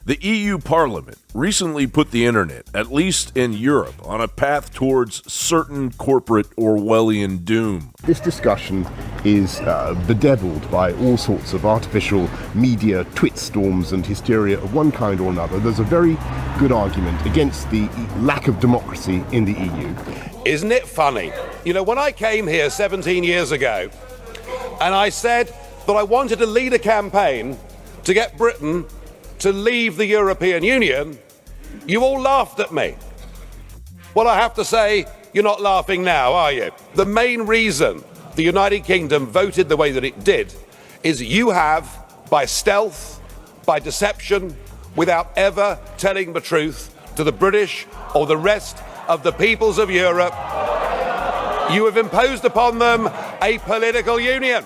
The EU Parliament recently put the internet, at least in Europe, on a path towards certain corporate Orwellian doom. This discussion is bedeviled by all sorts of artificial media twit storms and hysteria of one kind or another. There's a very good argument against the lack of democracy in the EU. Isn't it funny? You know, when I came here 17 years ago and I said that I wanted to lead a campaign to get Britain to leave the European Union, you all laughed at me. Well, I have to say, you're not laughing now, are you? The main reason the United Kingdom voted the way that it did is you have, by stealth, by deception, without ever telling the truth to the British or the rest of the peoples of Europe, you have imposed upon them a political union.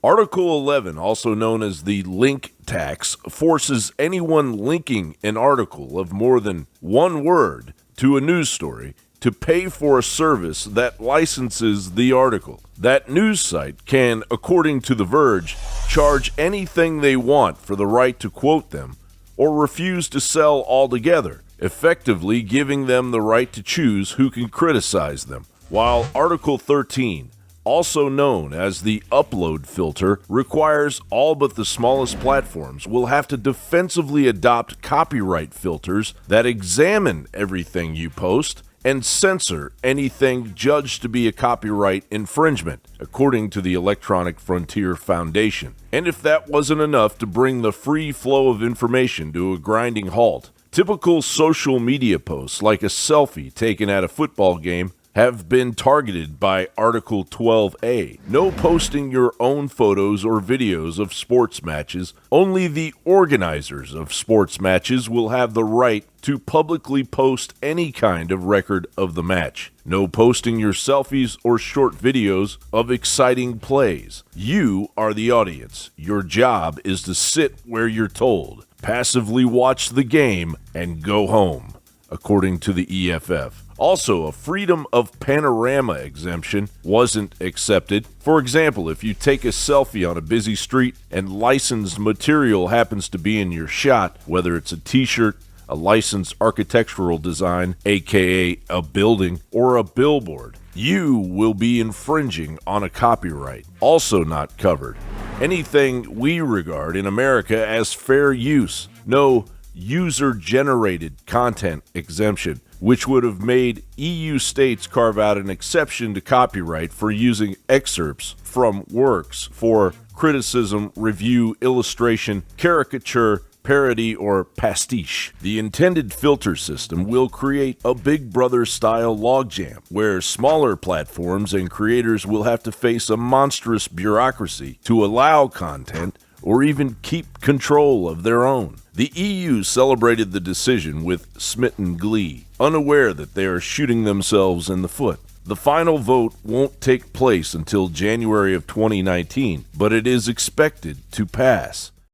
Article 11, also known as the link tax, forces anyone linking an article of more than one word to a news story to pay for a service that licenses the article. That news site can, according to The Verge, charge anything they want for the right to quote them or refuse to sell altogether, effectively giving them the right to choose who can criticize them. While Article 13, also known as the upload filter, requires all but the smallest platforms will have to defensively adopt copyright filters that examine everything you post and censor anything judged to be a copyright infringement, according to the Electronic Frontier Foundation. And if that wasn't enough to bring the free flow of information to a grinding halt, typical social media posts like a selfie taken at a football game have been targeted by Article 12A. No posting your own photos or videos of sports matches. Only the organizers of sports matches will have the right to publicly post any kind of record of the match. No posting your selfies or short videos of exciting plays. You are the audience. Your job is to sit where you're told, passively watch the game, and go home, according to the EFF. Also, a freedom of panorama exemption wasn't accepted. For example, if you take a selfie on a busy street and licensed material happens to be in your shot, whether it's a t-shirt, a licensed architectural design, aka a building, or a billboard, you will be infringing on a copyright. Also not covered. Anything we regard in America as fair use. No user-generated content exemption, which would have made EU states carve out an exception to copyright for using excerpts from works for criticism, review, illustration, caricature, parody, or pastiche. The intended filter system will create a Big Brother-style logjam, where smaller platforms and creators will have to face a monstrous bureaucracy to allow content or even keep control of their own. The EU celebrated the decision with smitten glee, unaware that they are shooting themselves in the foot. The final vote won't take place until January of 2019, but it is expected to pass.